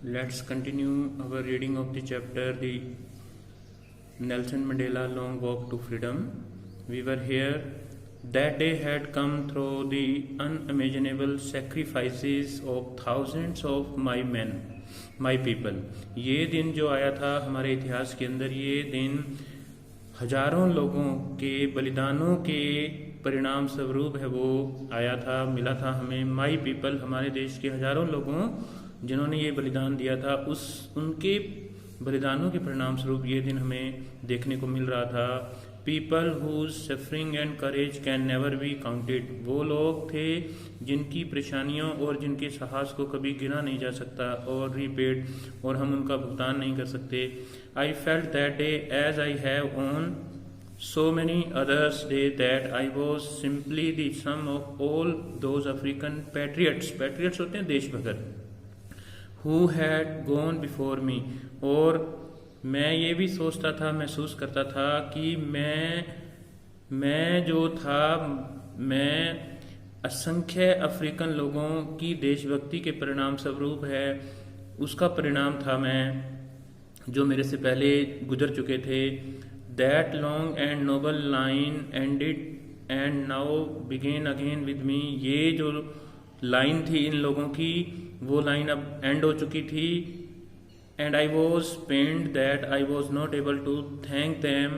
Let's continue our reading of the chapter The Nelson Mandela Long Walk to Freedom. We were here. That day had come through the unimaginable sacrifices of thousands of my men, my people. ये दिन जो आया था हमारे इतिहास के अंदर, ये दिन हजारों लोगों के बलिदानों के परिणाम स्वरूप है वो आया था, मिला था हमें। माई पीपल, हमारे देश के हजारों लोगों जिन्होंने ये बलिदान दिया था, उनके बलिदानों के परिणाम स्वरूप ये दिन हमें देखने को मिल रहा था। People whose suffering and courage can never be counted, वो लोग थे जिनकी परेशानियों और जिनके साहस को कभी गिना नहीं जा सकता और रीपेड, और हम उनका भुगतान नहीं कर सकते। I felt that day as I have on so many others day that I was simply the sum of all those African patriots होते हैं देशभक्त, who had gone before me। और मैं ये भी सोचता था, महसूस करता था कि मैं जो था, मैं असंख्य अफ्रीकन लोगों की देशभक्ति के परिणाम स्वरूप है, उसका परिणाम था मैं, जो मेरे से पहले गुजर चुके थे। That long and noble line ended and now began again with me। ये जो लाइन थी इन लोगों की, वो लाइन अब एंड हो चुकी थी। And I was pained that I was not able to thank them।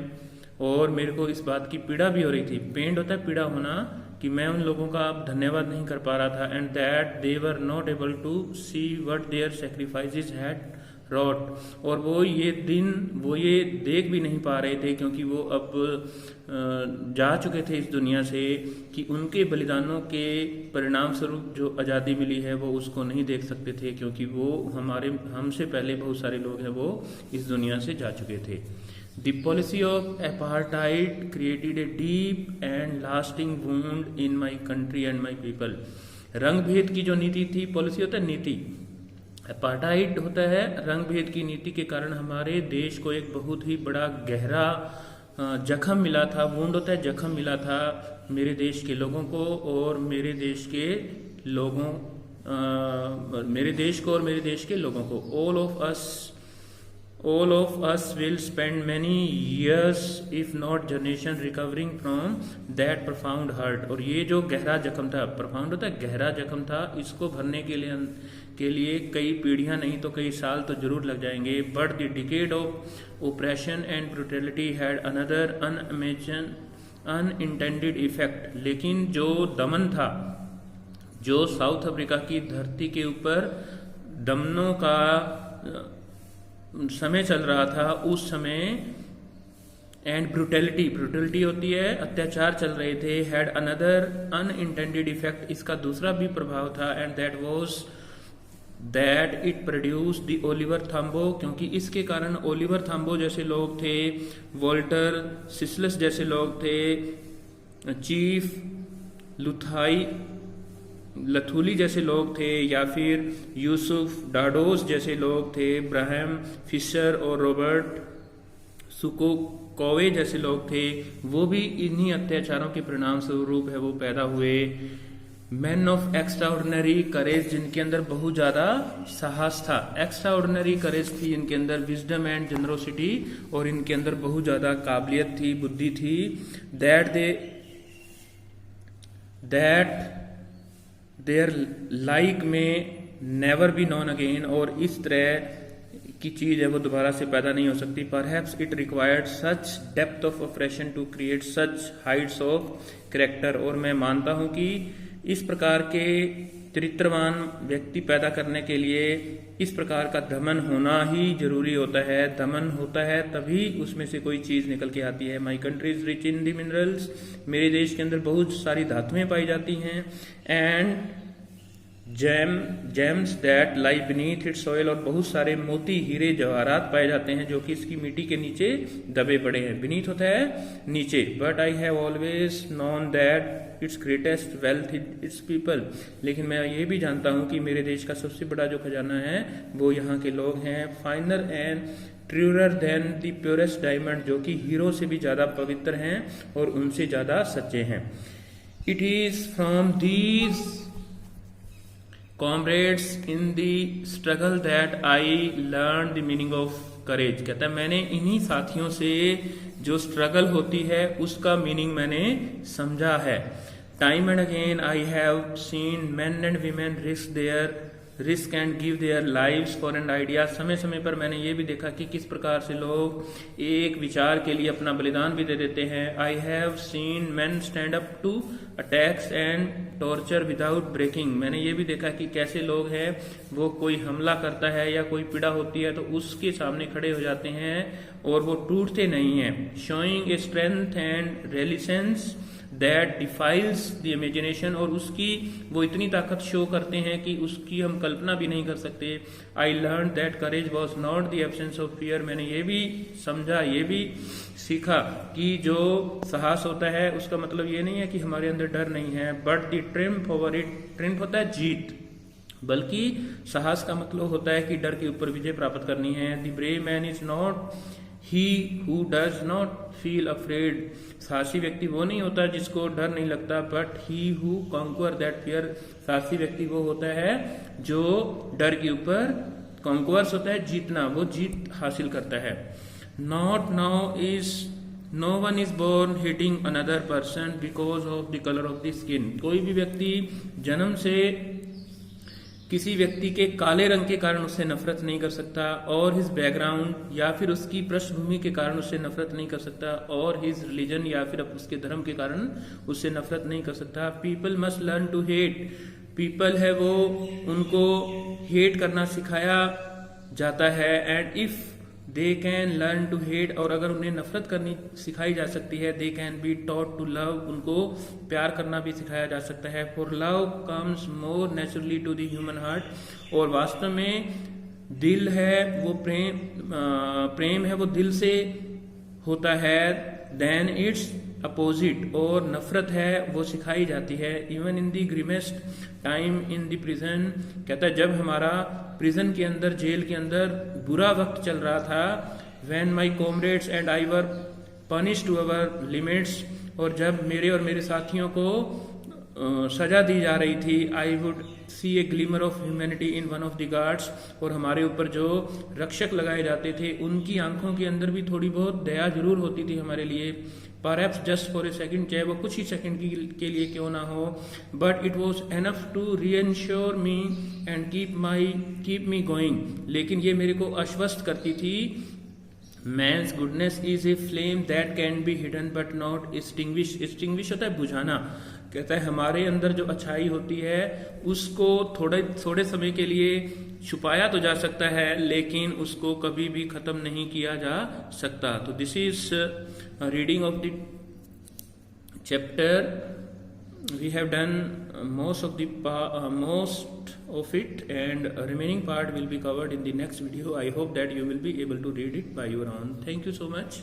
और मेरे को इस बात की पीड़ा भी हो रही थी। पेंड होता है पीड़ा होना, कि मैं उन लोगों का अब धन्यवाद नहीं कर पा रहा था। And that they were not able to see what their sacrifices had wrought। और वो ये देख भी नहीं पा रहे थे, क्योंकि वो अब जा चुके थे इस दुनिया से, कि उनके बलिदानों के परिणाम स्वरूप जो आज़ादी मिली है वो उसको नहीं देख सकते थे, क्योंकि वो हमसे पहले बहुत सारे लोग हैं वो इस दुनिया से जा चुके थे। The policy of apartheid created a deep and lasting wound in my country and my people। रंग भेद की जो नीति थी, पॉलिसी होता है नीति, अपार्टाइड होता है रंग भेद की नीति के कारण हमारे देश को एक बहुत ही बड़ा गहरा जख्म मिला था। वुंड होता है जख्म मिला था मेरे देश के लोगों को और मेरे देश के लोगों मेरे देश को और मेरे देश के लोगों को। All of us will spend many years if not generation recovering from that profound hurt। और ये जो गहरा जख्म था, profound होता है गहरा जख्म था, इसको भरने के लिए कई पीढ़ियां नहीं तो कई साल तो जरूर लग जाएंगे। But the decade of oppression and brutality had another unintended effect। लेकिन जो दमन था, जो साउथ अफ्रीका की धरती के ऊपर दमनों का समय चल रहा था, उस समय एंड ब्रूटैलिटी होती है, अत्याचार चल रहे थे। हैड अनदर अनइंटेंडेड इफेक्ट, इसका दूसरा भी प्रभाव था। And that was that it produce the Oliver Tambo, क्योंकि इसके कारण ओलिवर थम्बो जैसे लोग थे, वॉल्टर सिसलस जैसे लोग थे, चीफ लथूली जैसे लोग थे, या फिर यूसुफ डाडोस जैसे लोग थे, ब्राहम फिशर और रॉबर्ट सुकोकोवे जैसे लोग थे, वो भी इन्हीं अत्याचारों के परिणाम स्वरूप है वो पैदा हुए। मैन ऑफ एक्स्ट्राऑर्डिनरी करेज, जिनके अंदर बहुत ज्यादा साहस था, एक्स्ट्राऑर्डिनरी करेज थी इनके अंदर, विजडम एंड जनरोसिटी, और इनके अंदर बहुत ज्यादा काबिलियत थी, बुद्धि थी। दैट देयर लाइक में नेवर बी नॉन अगेन, और इस तरह की चीज है वो दोबारा से पैदा नहीं हो सकती। Perhaps it required such depth of oppression to create such heights of character. और मैं मानता हूं कि इस प्रकार के चरित्रवान व्यक्ति पैदा करने के लिए इस प्रकार का दमन होना ही जरूरी होता है। दमन होता है तभी उसमें से कोई चीज निकल के आती है। My country is rich in the minerals, मेरे देश के अंदर बहुत सारी धातुएं पाई जाती हैं। And James that lie beneath it's soil, और बहुत सारे मोती हीरे जवाहरात पाए जाते हैं जो कि इसकी मिट्टी के नीचे दबे पड़े हैं। बीनीथ होता है नीचे। But I have always known that it's greatest wealth it's people, लेकिन मैं ये भी जानता हूं कि मेरे देश का सबसे बड़ा जो खजाना है वो यहाँ के लोग हैं। Finer and truer than the purest diamond, जो कि हीरो से भी ज्यादा पवित्र हैं और उनसे ज्यादा सच्चे हैं। It is from these comrades in the struggle that I learn the meaning of courage. कहता है मैंने इन्हीं साथियों से जो स्ट्रगल होती है उसका मीनिंग मैंने समझा है। Time and again I have seen main and women risk and give their lives for an idea. समय समय पर मैंने ये भी देखा कि किस प्रकार से लोग एक विचार के लिए अपना बलिदान भी दे देते हैं। I have seen men stand up to attacks and torture without breaking. मैंने ये भी देखा कि कैसे लोग हैं वो कोई हमला करता है या कोई पीड़ा होती है तो उसके सामने खड़े हो जाते हैं और वो टूटते नहीं हैं। Showing a strength and resilience that defies the imagination. और उसकी वो इतनी ताकत शो करते हैं कि उसकी हम कल्पना भी नहीं कर सकते। I learn that courage was not the absence of fear. मैंने ये भी समझा, ये भी सीखा कि जो साहस होता है उसका मतलब ये नहीं है कि हमारे अंदर डर नहीं है, but the triumph over it. Triumph होता है जीत, बल्कि साहस का मतलब होता है कि डर के ऊपर विजय प्राप्त करनी है। The brave man is not he who does not feel afraid. साहसी व्यक्ति वो नहीं होता जिसको डर नहीं लगता, but he who conquer that fear. साहसी व्यक्ति वो होता है जो डर के ऊपर कॉन्क्वर्स होता है, जीतना, वो जीत हासिल करता है। Not now is no one is born hating another person because of the colour of the skin. कोई भी व्यक्ति जन्म से किसी व्यक्ति के काले रंग के कारण उससे नफरत नहीं कर सकता, और हिज बैकग्राउंड या फिर उसकी पृष्ठभूमि के कारण उससे नफरत नहीं कर सकता, और हिज रिलीजन या फिर उसके धर्म के कारण उससे नफरत नहीं कर सकता। People must learn to hate. People है वो, उनको हेट करना सिखाया जाता है। And if they can learn to hate, और अगर उन्हें नफरत करनी सिखाई जा सकती है, they can be taught to love, उनको प्यार करना भी सिखाया जा सकता है। For love comes more naturally to the human heart. और वास्तव में दिल है वो प्रेम है वो दिल से होता है, देन इट्स अपोजिट। और नफरत है वो सिखाई जाती है। Even in the grimmest time in the prison. कहता है जब हमारा प्रिजन के अंदर, जेल के अंदर बुरा वक्त चल रहा था, when my comrades and I were punish to our limits, और जब मेरे और मेरे साथियों को सजा दी जा रही थी, I would see A glimmer of humanity in one of the guards. और हमारे ऊपर जो रक्षक लगाए जाते थे उनकी आंखों के अंदर भी थोड़ी बहुत दया जरूर होती थी हमारे लिए। Perhaps just for a second, चाहे वो कुछ ही सेकेंड के लिए क्यों ना हो, but it was enough to reassure me and keep me going. लेकिन ये मेरे को आश्वस्त करती थी। Man's goodness is a flame that can be hidden but not extinguish. Extinguish होता है बुझाना। कहता है हमारे अंदर जो अच्छाई होती है उसको थोड़े समय के लिए छुपाया तो जा सकता है, लेकिन उसको कभी भी खत्म नहीं किया जा सकता। तो this is reading of the chapter. We have done most of it, and remaining part will be covered in the next video. I hope that you will be able to read it by your own. Thank you so much.